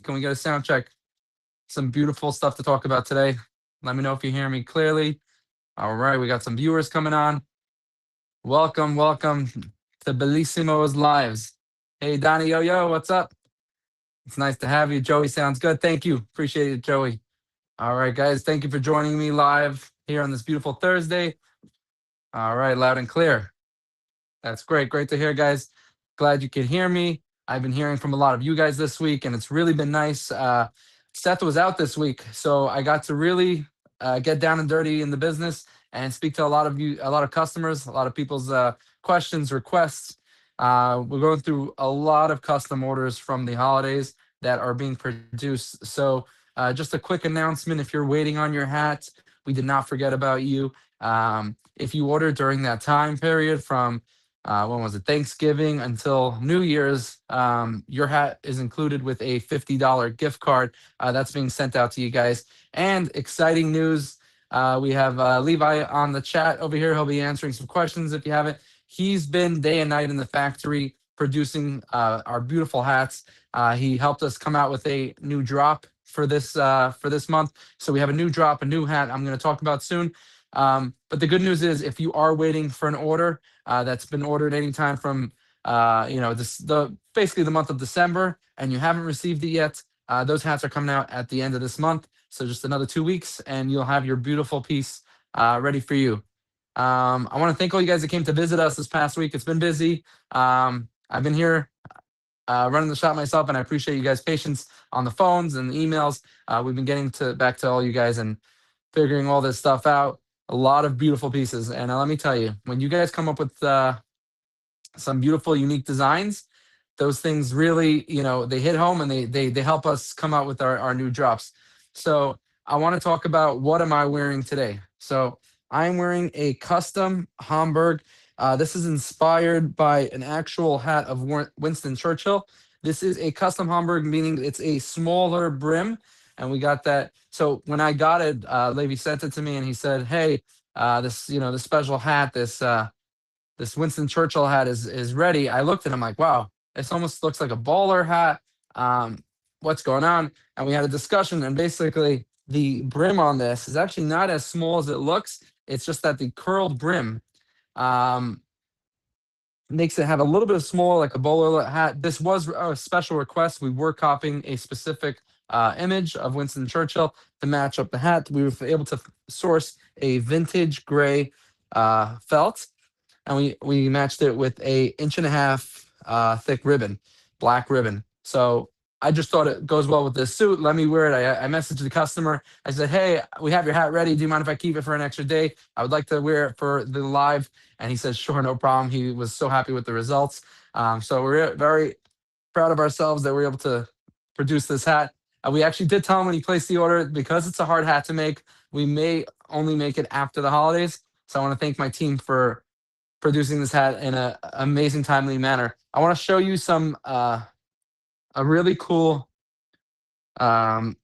Can we get a sound check? Some beautiful stuff to talk about today. Let me know if you hear me clearly. All right, we got some viewers coming on. Welcome, welcome to Bellissimo's Lives. Hey, Donnie Yo Yo, what's up? It's nice to have you. Joey sounds good. Thank you. Appreciate it, Joey. All right, guys, thank you for joining me live here on this beautiful Thursday. All right, loud and clear. That's great. Great to hear, guys. Glad you could hear me. I've been hearing from a lot of you guys this week, and it's really been nice. Seth was out this week, so I got to really get down and dirty in the business and speak to a lot of you, a lot of customers, a lot of people's questions, requests. We're going through a lot of custom orders from the holidays that are being produced. So, just a quick announcement: if you're waiting on your hat, we did not forget about you. If you ordered during that time period from when was it, Thanksgiving until New Year's, your hat is included with a $50 gift card that's being sent out to you guys. And exciting news, we have Levi on the chat over here. He'll be answering some questions if you haven't. He's been day and night in the factory producing our beautiful hats. He helped us come out with a new drop for this month. So we have a new drop, a new hat I'm going to talk about soon. But the good news is, if you are waiting for an order that's been ordered anytime from basically the month of December, and you haven't received it yet, those hats are coming out at the end of this month. So just another 2 weeks, and you'll have your beautiful piece ready for you. I want to thank all you guys that came to visit us this past week. It's been busy. I've been here running the shop myself, and I appreciate you guys' patience on the phones and the emails. We've been getting back to all you guys and figuring all this stuff out. A lot of beautiful pieces, and let me tell you, when you guys come up with some beautiful, unique designs, those things really, they hit home, and they help us come out with our new drops. So I want to talk about, what am I wearing today? So I'm wearing a custom Homburg. This is inspired by an actual hat of Winston Churchill. This is a custom Homburg, meaning it's a smaller brim, and we got that. So when I got it, Levi sent it to me, and he said, "Hey, this special hat, this Winston Churchill hat is ready." I looked at him like, "Wow, this almost looks like a bowler hat. What's going on?" And we had a discussion, and basically the brim on this is actually not as small as it looks. It's just that the curled brim um, makes it have a little bit of small, like a bowler hat. This was a special request. We were copying a specific image of Winston Churchill to match up the hat. We were able to source a vintage gray felt, and we matched it with a 1.5 inch thick ribbon, black ribbon. So I just thought it goes well with this suit. Let me wear it. I messaged the customer. I said, "Hey, we have your hat ready. Do you mind if I keep it for an extra day? I would like to wear it for the live." And he said, "Sure, no problem." He was so happy with the results. So we're very proud of ourselves that we're able to produce this hat. We actually did tell him when he placed the order, because it's a hard hat to make, we may only make it after the holidays. So I want to thank my team for producing this hat in an amazing, timely manner. I want to show you a really cool um,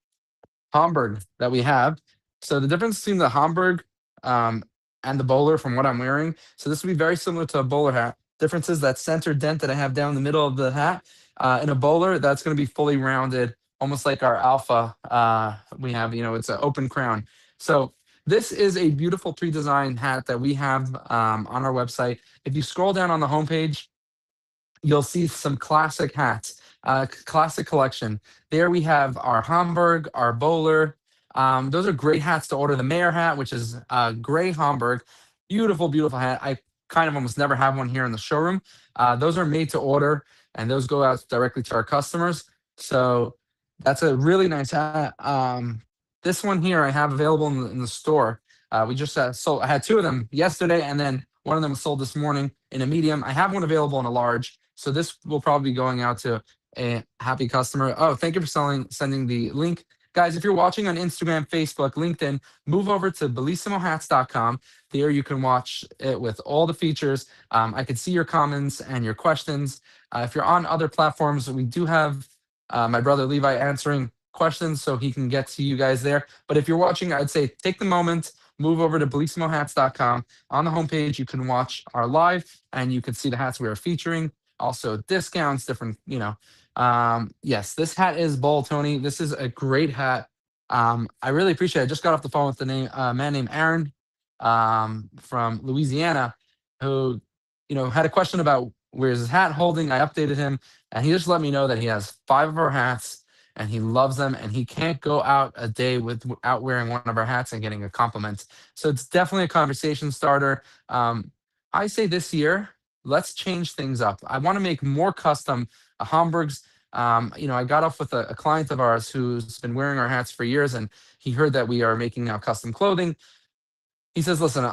Homburg that we have. So the difference between the Homburg and the bowler, from what I'm wearing, so this would be very similar to a bowler hat. Difference is that center dent that I have down the middle of the hat. In a bowler, that's going to be fully rounded, almost like our Alpha. We have, it's an open crown. So this is a beautiful pre-designed hat that we have on our website. If you scroll down on the homepage, you'll see some classic hats, classic collection. There we have our Homburg, our bowler. Those are great hats to order. The mayor hat, which is gray Homburg, beautiful, beautiful hat. I kind of almost never have one here in the showroom. Those are made to order, and those go out directly to our customers. So that's a really nice hat. This one here I have available in the store. We just sold. I had 2 of them yesterday, and then one of them was sold this morning in a medium. I have one available in a large. So this will probably be going out to a happy customer. Oh, thank you for sending the link. Guys, if you're watching on Instagram, Facebook, LinkedIn, move over to bellissimohats.com. There you can watch it with all the features. I can see your comments and your questions. If you're on other platforms, we do have my brother Levi answering questions, so he can get to you guys there. But if you're watching, I'd say take the moment, move over to bellissimohats.com. On the homepage, you can watch our live, and you can see the hats we are featuring. Also discounts, different, Yes, this hat is bold, Tony. This is a great hat. I really appreciate it. I just got off the phone with the man named Aaron from Louisiana, who, had a question about where's his hat holding. I updated him, and he just let me know that he has 5 of our hats, and he loves them, and he can't go out a day without wearing one of our hats and getting a compliment. So it's definitely a conversation starter. I say this year, let's change things up. I want to make more custom Hamburgs. I got off with a client of ours who's been wearing our hats for years, and he heard that we are making now custom clothing. He says, "Listen,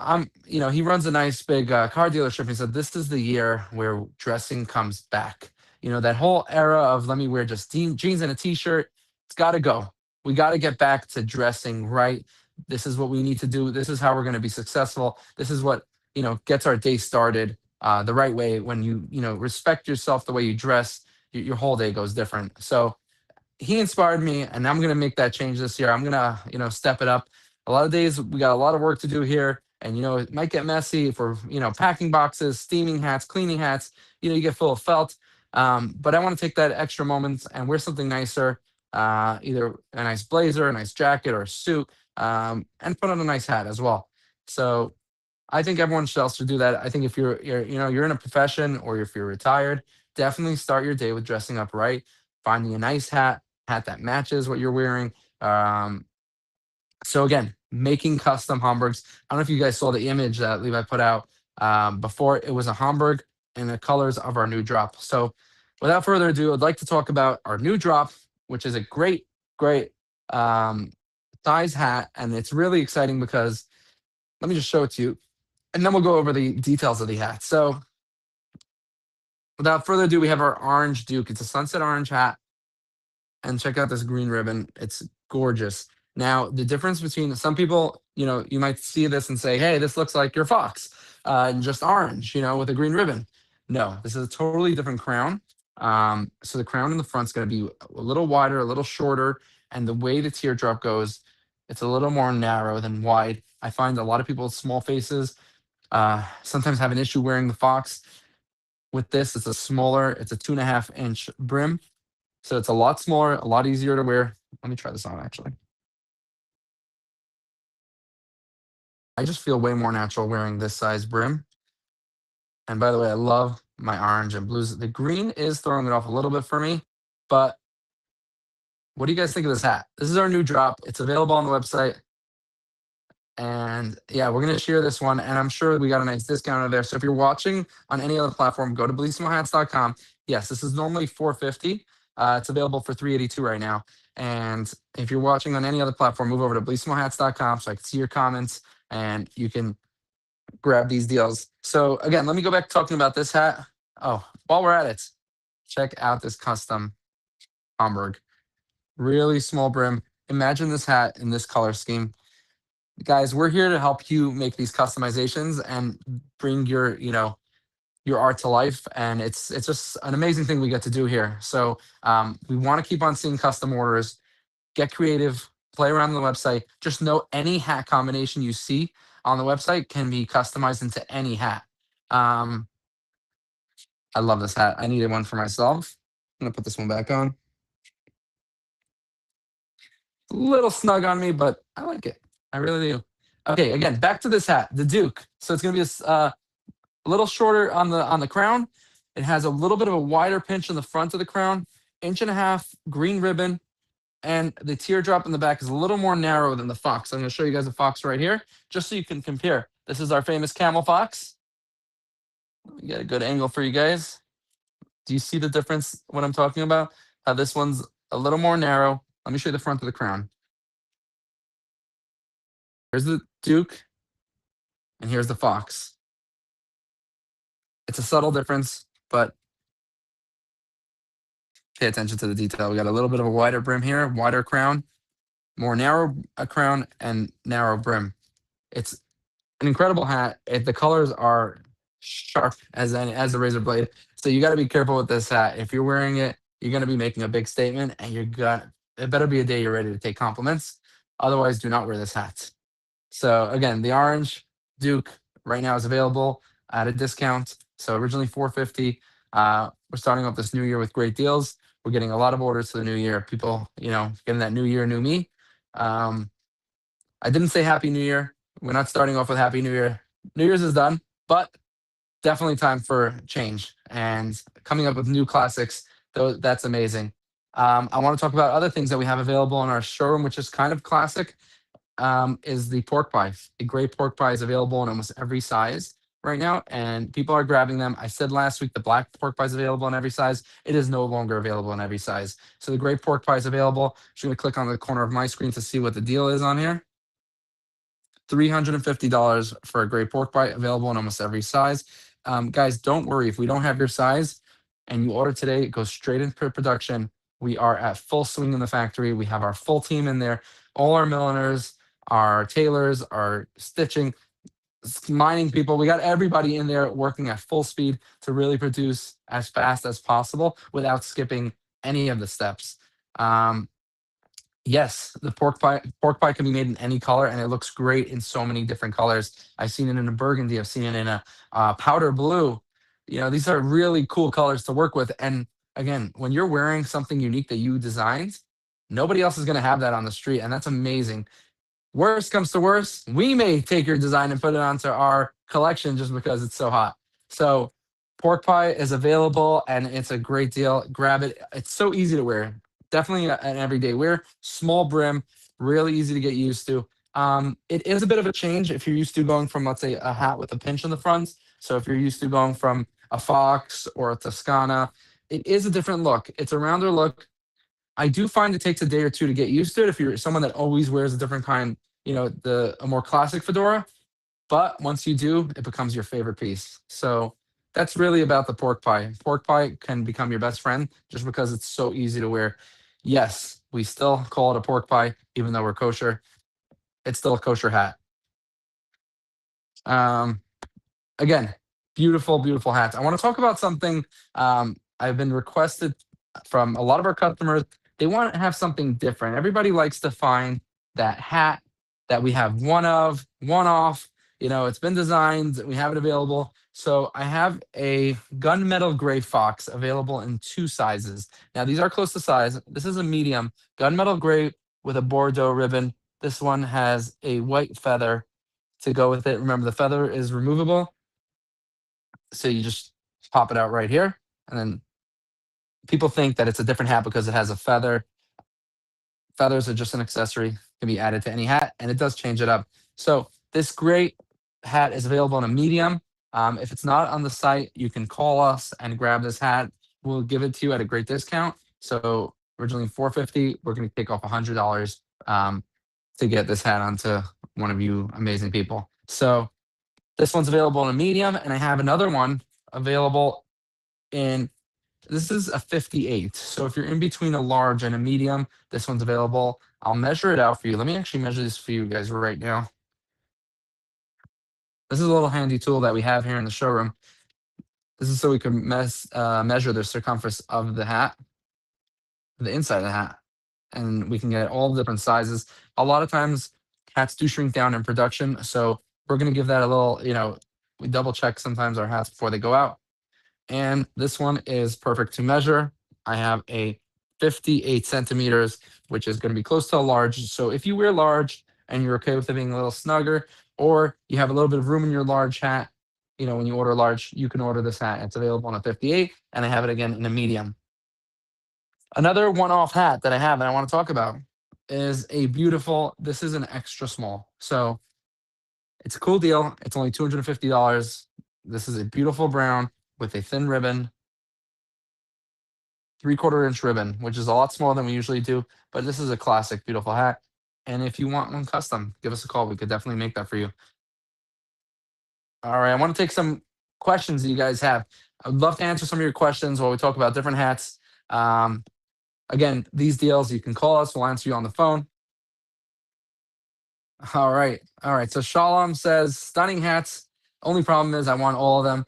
he runs a nice big car dealership. He said this is the year where dressing comes back. That whole era of let me wear just jeans and a t-shirt. It's got to go. We got to get back to dressing right. This is what we need to do. This is how we're going to be successful. This is what gets our day started the right way. When you respect yourself, the way you dress, your whole day goes different. So he inspired me, and I'm gonna make that change this year. I'm gonna, step it up. A lot of days we got a lot of work to do here, and it might get messy if we're, packing boxes, steaming hats, cleaning hats. You get full of felt. But I want to take that extra moment and wear something nicer, either a nice blazer, a nice jacket, or a suit, and put on a nice hat as well. So I think everyone should also do that. I think if you're in a profession or if you're retired, definitely start your day with dressing up right, finding a nice hat that matches what you're wearing. Um, so again, making custom Hamburgs. I don't know if you guys saw the image that Levi put out before. It was a Hamburg in the colors of our new drop. So without further ado, I'd like to talk about our new drop, which is a great, great um, size hat, and it's really exciting because let me just show it to you, and then we'll go over the details of the hat. So without further ado, we have our orange Duke. It's a sunset orange hat, and check out this green ribbon. It's gorgeous. Now, the difference between some people, you might see this and say, "Hey, this looks like your fox, and just orange, with a green ribbon." No, this is a totally different crown. So the crown in the front is going to be a little wider, a little shorter, and the way the teardrop goes, it's a little more narrow than wide. I find a lot of people with small faces sometimes have an issue wearing the fox. With this, it's a 2.5-inch brim. So it's a lot smaller, a lot easier to wear. Let me try this on actually. I just feel way more natural wearing this size brim. And by the way, I love my orange and blues. The green is throwing it off a little bit for me, but what do you guys think of this hat? This is our new drop. It's available on the website. And yeah, we're gonna share this one, and I'm sure we got a nice discount over there. So if you're watching on any other platform, go to bellissimohats.com. Yes, this is normally 450. It's available for 382 right now. And if you're watching on any other platform, move over to bellissimohats.com so I can see your comments and you can grab these deals. So again, let me go back to talking about this hat. Oh, while we're at it, check out this custom Hamburg. Really small brim. Imagine this hat in this color scheme. Guys, we're here to help you make these customizations and bring your art to life, and it's just an amazing thing we get to do here. So we want to keep on seeing custom orders. Get creative, play around on the website. Just know any hat combination you see on the website can be customized into any hat. um I love this hat. I needed one for myself. I'm gonna put this one back on. A little snug on me, but I like it. I really do. Okay, again, back to this hat, the Duke. So it's gonna be a little shorter on the crown. It has a little bit of a wider pinch in the front of the crown, 1.5 inch green ribbon, and the teardrop in the back is a little more narrow than the fox. I'm going to show you guys a fox right here, just so you can compare. This is our famous camel fox. Let me get a good angle for you guys. Do you see the difference? What I'm talking about? This one's a little more narrow. Let me show you the front of the crown. Here's the Duke, and here's the fox. It's a subtle difference, but pay attention to the detail. We got a little bit of a wider brim here, wider crown, more narrow crown, and narrow brim. It's an incredible hat. The colors are sharp as a razor blade. So you got to be careful with this hat. If you're wearing it, you're going to be making a big statement, and it better be a day you're ready to take compliments. Otherwise, do not wear this hat. So again, the orange Duke right now is available at a discount. So originally 450. We're starting off this new year with great deals. We're getting a lot of orders for the new year. People, getting that new year, new me. Um, I didn't say Happy New Year. We're not starting off with Happy New Year. New Year's is done, but definitely time for change and coming up with new classics. Though that's amazing. I want to talk about other things that we have available in our showroom, which is kind of classic. Is the pork pie. The gray pork pie is available in almost every size right now, and people are grabbing them. I said last week the black pork pie is available in every size. It is no longer available in every size. So the gray pork pie is available. Just going to click on the corner of my screen to see what the deal is on here. $350 for a gray pork pie, available in almost every size. Guys, don't worry if we don't have your size and you order today. It goes straight into production. We are at full swing in the factory. We have our full team in there, all our milliners, our tailors, our stitching, mining people. We got everybody in there working at full speed to really produce as fast as possible without skipping any of the steps. Um, Yes, the pork pie can be made in any color, and it looks great in so many different colors. I've seen it in a burgundy. I've seen it in a powder blue. These are really cool colors to work with. And again, when you're wearing something unique that you designed, nobody else is going to have that on the street, and that's amazing. Worst comes to worst, we may take your design and put it onto our collection just because it's so hot. So, pork pie is available and it's a great deal. Grab it. It's so easy to wear. Definitely an everyday wear. Small brim, really easy to get used to. It is a bit of a change if you're used to going from, let's say, a hat with a pinch in the front. So, if you're used to going from a fox or a Toscana, it is a different look. It's a rounder look. I do find it takes a day or two to get used to it if you're someone that always wears a different kind, a more classic fedora. But once you do, it becomes your favorite piece. So that's really about the pork pie. Pork pie can become your best friend just because it's so easy to wear. Yes, we still call it a pork pie, even though we're kosher. It's still a kosher hat. Um, Again, beautiful, beautiful hats. I want to talk about something I've been requested from a lot of our customers. They want to have something different. Everybody likes to find that hat that we have one of, one off. It's been designed, we have it available. So I have a gunmetal gray fox available in two sizes. Now, these are close to size. This is a medium gunmetal gray with a Bordeaux ribbon. This one has a white feather to go with it. Remember, the feather is removable, so you just pop it out right here. And then people think that it's a different hat because it has a feather. Feathers are just an accessory, can be added to any hat, and it does change it up. So this great hat is available in a medium. If it's not on the site, you can call us and grab this hat. We'll give it to you at a great discount. So originally $450, we're going to take off $100 to get this hat onto one of you amazing people. So this one's available in a medium, and I have another one available in, this is a 58. So if you're in between a large and a medium, this one's available. I'll measure it out for you. Let me actually measure this for you guys right now. This is a little handy tool that we have here in the showroom. This is so we can measure the circumference of the hat, the inside of the hat, and we can get all the different sizes. A lot of times, hats do shrink down in production, so we're going to give that a little, we double check sometimes our hats before they go out. And this one is perfect to measure. I have a 58 centimeters, which is going to be close to a large. So if you wear large and you're okay with it being a little snugger, or you have a little bit of room in your large hat, when you order large, you can order this hat. It's available in a 58, and I have it again in a medium. Another one-off hat that I have and I want to talk about is a beautiful, this is an extra small. So it's a cool deal. It's only $250. This is a beautiful brown with a thin ribbon, 3/4 inch ribbon, which is a lot smaller than we usually do, but this is a classic, beautiful hat. And if you want one custom, give us a call. We could definitely make that for you. All right, I want to take some questions that you guys have. I would love to answer some of your questions while we talk about different hats. Um, Again, these deals, you can call us. We'll answer you on the phone. All right. All right. So Shalom says, stunning hats. Only problem is I want all of them.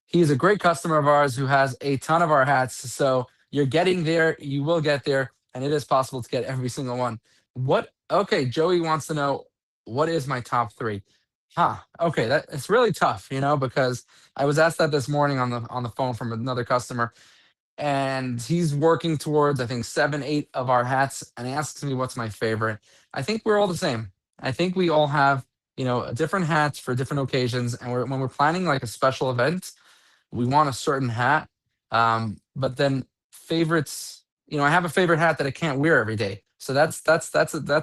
He's a great customer of ours who has a ton of our hats. So you're getting there. You will get there. And it is possible to get every single one. Okay. Joey wants to know, what is my top three? Okay. It's really tough, because I was asked that this morning on the phone from another customer. and he's working towards, I think, 7, 8 of our hats, and he asks me what's my favorite. I think we're all the same. I think we all have, different hats for different occasions, and when we're planning like a special event, we want a certain hat. But then favorites, I have a favorite hat that I can't wear every day. So that's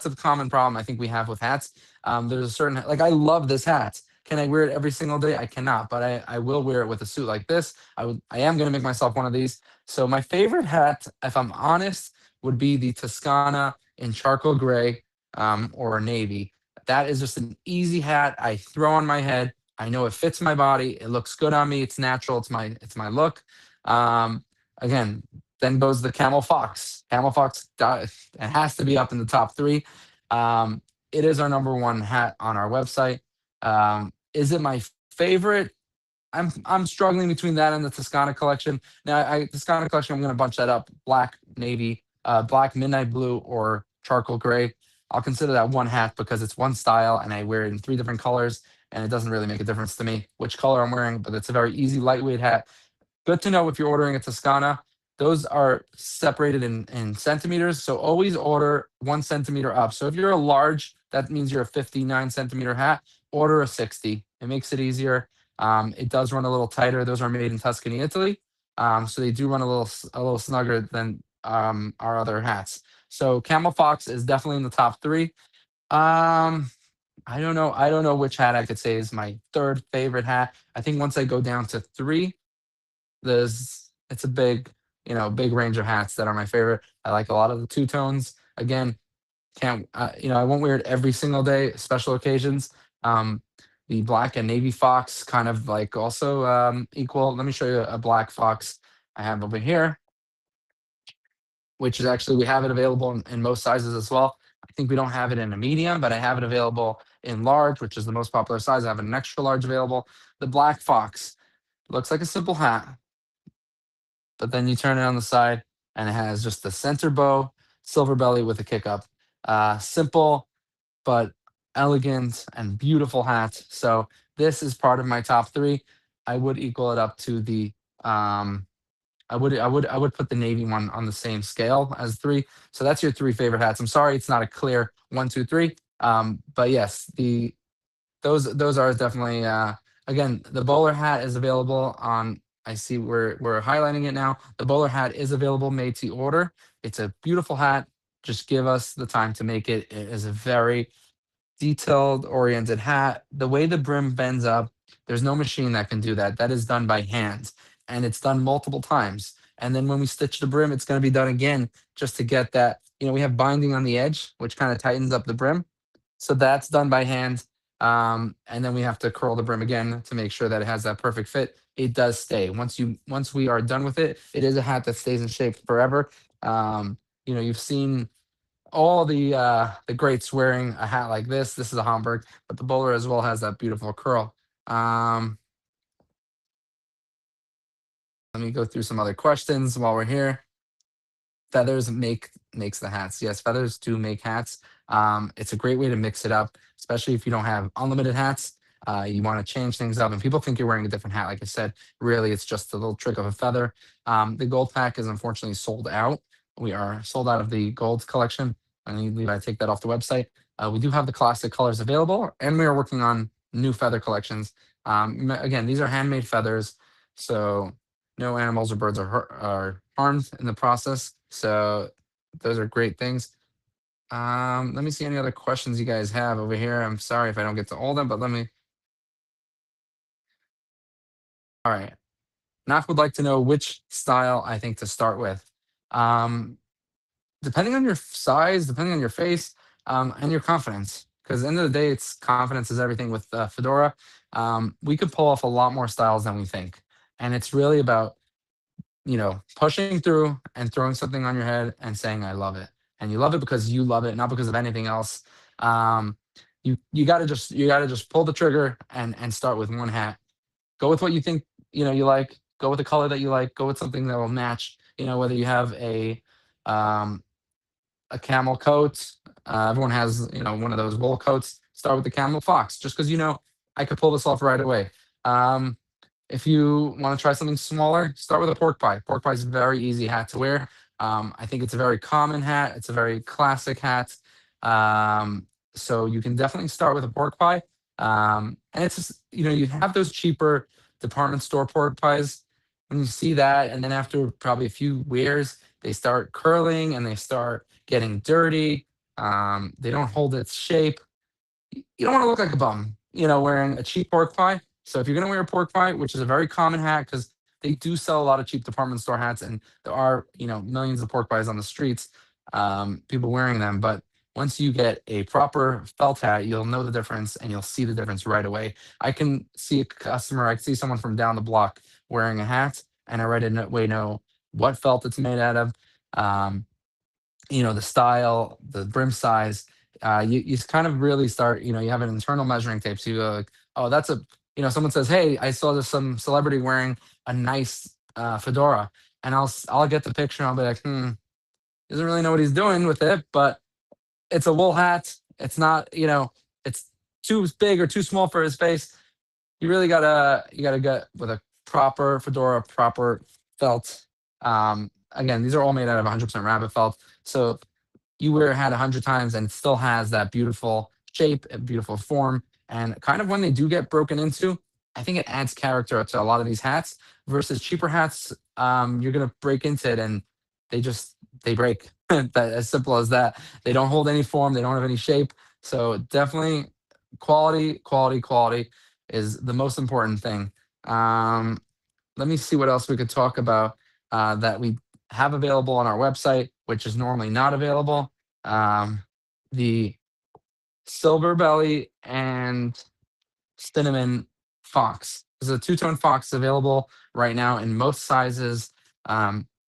a common problem I think we have with hats. There's a certain, like, I love this hat. Can I wear it every single day? I cannot, but I will wear it with a suit like this. I am going to make myself one of these. So my favorite hat, if I'm honest, would be the Toscana in charcoal gray, or navy. That is just an easy hat I throw on my head. I know it fits my body. It looks good on me. It's natural. It's my look. Um, Again, then goes the camel fox. Camel fox, it has to be up in the top three. It is our number one hat on our website. Is it my favorite? I'm struggling between that and the Toscana collection. Now, Toscana collection, I'm going to bunch that up: black, navy, black, midnight blue, or charcoal gray. I'll consider that one hat because it's one style, and I wear it in three different colors, and it doesn't really make a difference to me which color I'm wearing. But it's a very easy, lightweight hat. Good to know if you're ordering a Toscana. Those are separated in centimeters. So always order 1 centimeter up. So if you're a large, that means you're a 59 centimeter hat. Order a 60. It makes it easier. It does run a little tighter. Those are made in Tuscany, Italy. So they do run a little snugger than our other hats. So Camel Fox is definitely in the top three. Um, I don't know. I don't know which hat I could say is my third favorite hat. I think once I go down to three, it's a big range of hats that are my favorite. I like a lot of the two tones. Again, can't I won't wear it every single day. Special occasions. Um, the black and navy fox kind of like also equal. Let me show you a black fox I have over here, which is actually, we have it available in most sizes as well. I think we don't have it in a medium, but I have it available in large, which is the most popular size. I have an extra large available. The black fox looks like a simple hat, but then you turn it on the side and it has just the center bow, silver belly with a kick up. Simple but elegant and beautiful hat. So this is part of my top three. I would equal it up to the I would put the navy one on the same scale as three. So that's your three favorite hats. I'm sorry it's not a clear one, two, three. But yes, those are definitely, again, the bowler hat is available on, I see we're highlighting it now. The bowler hat is available, made to order. It's a beautiful hat. Just give us the time to make it. It is a very detailed oriented hat. The way the brim bends up, there's no machine that can do that. That is done by hand, and it's done multiple times. And then when we stitch the brim, it's going to be done again just to get that. We have binding on the edge, which kind of tightens up the brim. So that's done by hand. And then we have to curl the brim again to make sure that it has that perfect fit. It does stay. Once we are done with it, it is a hat that stays in shape forever. You've seen all the greats wearing a hat like this. This is a Homburg, but the bowler as well has that beautiful curl. Um, Let me go through some other questions while we're here. Feathers makes the hats. Yes, feathers do make hats. It's a great way to mix it up, especially if you don't have unlimited hats. You want to change things up, and people think you're wearing a different hat. Like I said, really, it's just a little trick of a feather. The gold pack is unfortunately sold out. We are sold out of the gold collection. I believe I take that off the website. We do have the classic colors available, and we are working on new feather collections. Again, these are handmade feathers, so no animals or birds are harmed in the process. So those are great things. Let me see any other questions you guys have over here. I'm sorry if I don't get to all of them, but let me. All right. Naf would like to know which style I think to start with. Um, Depending on your size, depending on your face, and your confidence. Because at the end of the day, it's confidence is everything with Fedora. We could pull off a lot more styles than we think. And it's really about pushing through and throwing something on your head and saying, I love it. And you love it because you love it, not because of anything else. Um, you gotta just pull the trigger and start with one hat. Go with what you think, you like, go with the color that you like, go with something that will match, whether you have um a camel coat. Everyone has, one of those wool coats. Start with the camel fox, just because I could pull this off right away. Um, If you want to try something smaller, start with a pork pie. Pork pie is a very easy hat to wear. I think it's a very common hat. It's a very classic hat. Um, so you can definitely start with a pork pie. And it's just, you have those cheaper department store pork pies. When you see that, and then after probably a few wears, they start curling and they start getting dirty. They don't hold its shape. You don't want to look like a bum, wearing a cheap pork pie. So if you're going to wear a pork pie, which is a very common hat, because they do sell a lot of cheap department store hats, and there are millions of pork pies on the streets, people wearing them. But once you get a proper felt hat, you'll know the difference, and you'll see the difference right away. I can see a customer, I can see someone from down the block wearing a hat, and I right away know what felt it's made out of. Um, the style, the brim size. You kind of really start, you have an internal measuring tape. So you go like, oh, that's someone says, hey, I saw this some celebrity wearing a nice fedora, and I'll get the picture and I'll be like, doesn't really know what he's doing with it, but it's a wool hat. It's not, it's too big or too small for his face. You gotta get with a proper fedora, proper felt. Again, these are all made out of 100% rabbit felt. So you wear a hat 100 times and it still has that beautiful shape, a beautiful form. And kind of when they do get broken into, I think it adds character to a lot of these hats versus cheaper hats. You're gonna break into it and they break. That as simple as that. They don't hold any form. They don't have any shape. So definitely quality, quality, quality is the most important thing. Um, Let me see what else we could talk about that we have available on our website, which is normally not available. Um, the silver belly and cinnamon fox. There's a two-tone fox available right now in most sizes.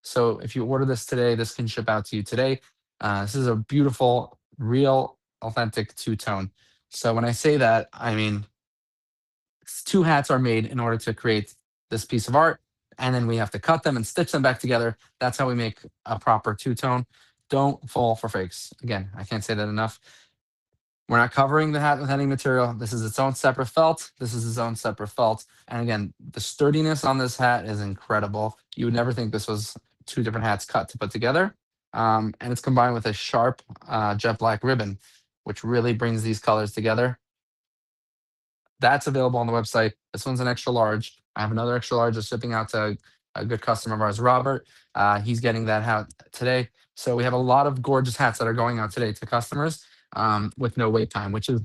So if you order this today, this can ship out to you today. This is a beautiful, real, authentic two-tone. So when I say that, I mean two hats are made in order to create this piece of art, and then we have to cut them and stitch them back together. That's how we make a proper two-tone. Don't fall for fakes. Again, I can't say that enough. We're not covering the hat with any material. This is its own separate felt. This is its own separate felt. And again, the sturdiness on this hat is incredible. You would never think this was two different hats cut to put together. And it's combined with a sharp jet black ribbon, which really brings these colors together. That's available on the website. This one's an extra large. I have another extra large that's shipping out to a good customer of ours, Robert. He's getting that hat today. So we have a lot of gorgeous hats that are going out today to customers with no wait time, which is,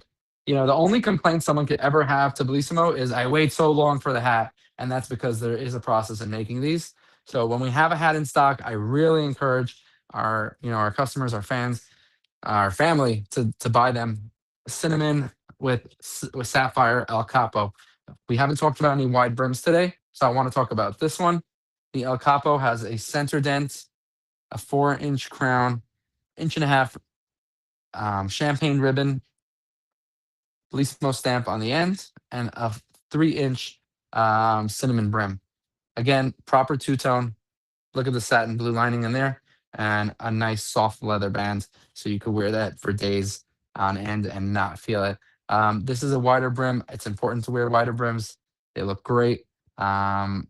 the only complaint someone could ever have to Bellissimo is I wait so long for the hat. And that's because there is a process in making these. So when we have a hat in stock, I really encourage our customers, our fans, our family to buy them. Cinnamon with sapphire El Capo. We haven't talked about any wide brims today, so I want to talk about this one. The El Capo has a center dent, a 4-inch crown, inch and a half champagne ribbon, Bellissimo stamp on the end, and a 3-inch cinnamon brim. Again, proper two-tone. Look at the satin blue lining in there, and a nice soft leather band, so you could wear that for days on end and not feel it. This is a wider brim. It's important to wear wider brims. They look great. Um,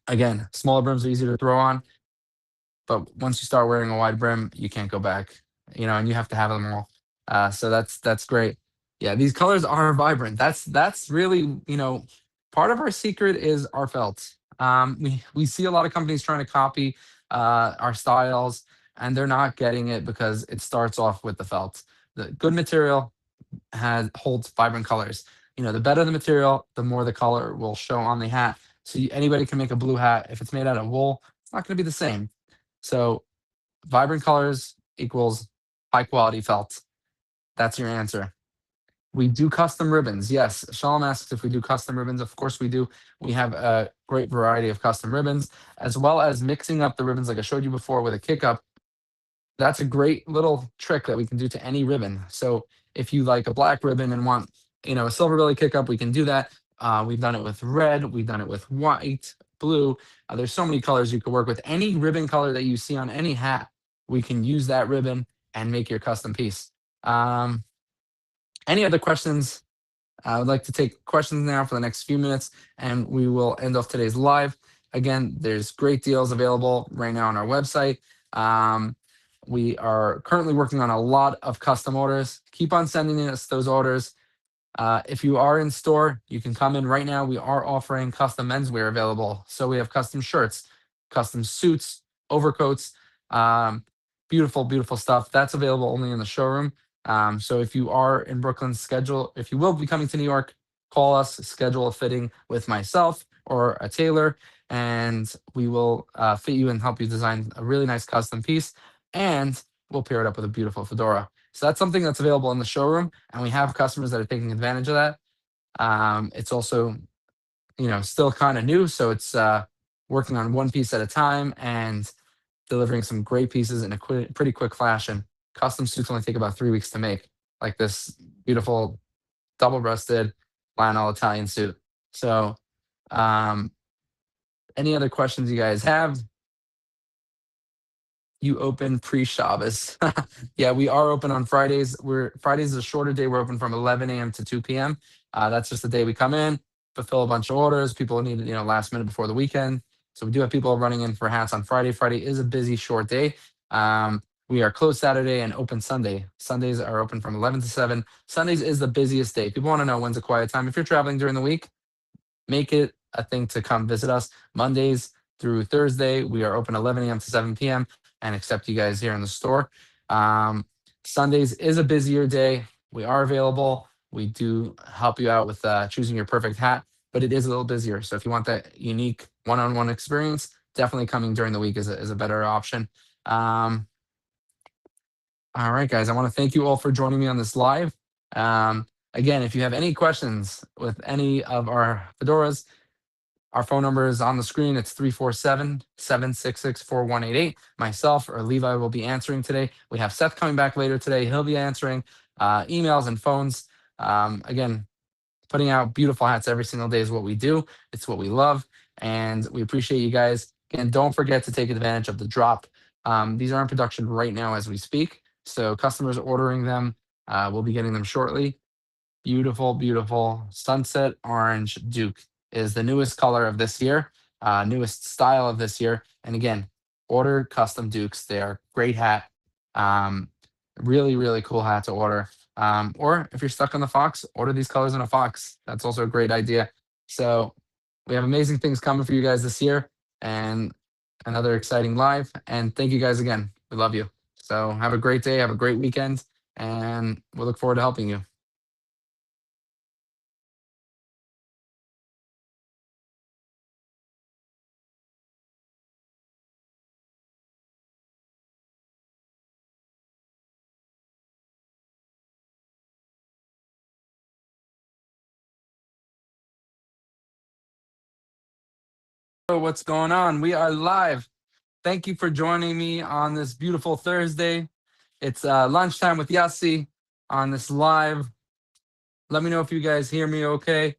Again, smaller brims are easier to throw on, but once you start wearing a wide brim, you can't go back. And you have to have them all. So that's great. Yeah, these colors are vibrant. That's really part of our secret is our felt. We see a lot of companies trying to copy our styles, and they're not getting it because it starts off with the felt. The good material has holds vibrant colors. The better the material, the more the color will show on the hat. So anybody can make a blue hat. If it's made out of wool, it's not going to be the same. So vibrant colors equals high quality felt. That's your answer. We do custom ribbons. Yes, Shalom asks if we do custom ribbons. Of course we do. We have a great variety of custom ribbons, as well as mixing up the ribbons like I showed you before with a kick up. That's a great little trick that we can do to any ribbon. So if you like a black ribbon and want, a silver belly kick up, we can do that. We've done it with red. We've done it with white, blue. There's so many colors you could work with. Any ribbon color that you see on any hat, we can use that ribbon and make your custom piece. Any other questions I would like to take questions now for the next few minutes, and we will end off today's live. Again, there's great deals available right now on our website. Um, we are currently working on a lot of custom orders. Keep on sending us those orders. If you are in store, you can come in right now. We are offering custom menswear available. So we have custom shirts, custom suits, overcoats, um, beautiful, beautiful stuff. That's available only in the showroom. So if you are in Brooklyn, if you will be coming to New York, call us, schedule a fitting with myself or a tailor, and we will fit you and help you design a really nice custom piece. And we'll pair it up with a beautiful fedora. So that's something that's available in the showroom, and we have customers that are taking advantage of that. It's also, still kind of new, so it's working on one piece at a time and delivering some great pieces in a pretty quick fashion. Custom suits only take about 3 weeks to make, like this beautiful double-breasted flannel Italian suit. So, um, any other questions you guys have? You open pre-Shabbos. Yeah, we are open on Fridays. Fridays is a shorter day. We're open from 11 a.m. to 2 p.m. That's just the day we come in, fulfill a bunch of orders. People need it, last minute before the weekend. So we do have people running in for hats on Friday. Friday is a busy, short day. We are closed Saturday and open Sunday. Sundays are open from 11 to 7. Sundays is the busiest day. People want to know when's a quiet time. If you're traveling during the week, make it a thing to come visit us. Mondays through Thursday, we are open 11 a.m. to 7 p.m. and accept you guys here in the store. Um, Sundays is a busier day. We are available. We do help you out with choosing your perfect hat, but it is a little busier. So if you want that unique one-on-one experience, definitely coming during the week is a better option. Um, all right, guys, I want to thank you all for joining me on this live. Again, if you have any questions with any of our fedoras, our phone number is on the screen. It's 347-766-4188. Myself or Levi will be answering today. We have Seth coming back later today. He'll be answering emails and phones. Again, putting out beautiful hats every single day is what we do. It's what we love, and we appreciate you guys. Again, don't forget to take advantage of the drop. These are in production right now as we speak, so customers ordering them will be getting them shortly. Beautiful, beautiful sunset orange Duke is the newest color of this year, newest style of this year. And again, order custom Dukes. They are great hat. Um, really, really cool hat to order. Or if you're stuck on the Fox, order these colors in a Fox. That's also a great idea. So we have amazing things coming for you guys this year and another exciting live. And thank you guys again. We love you. So have a great day, have a great weekend, and we'll look forward to helping you. What's going on? We are live. Thank you for joining me on this beautiful Thursday. It's lunchtime with Yossi on this live. Let me know if you guys hear me okay.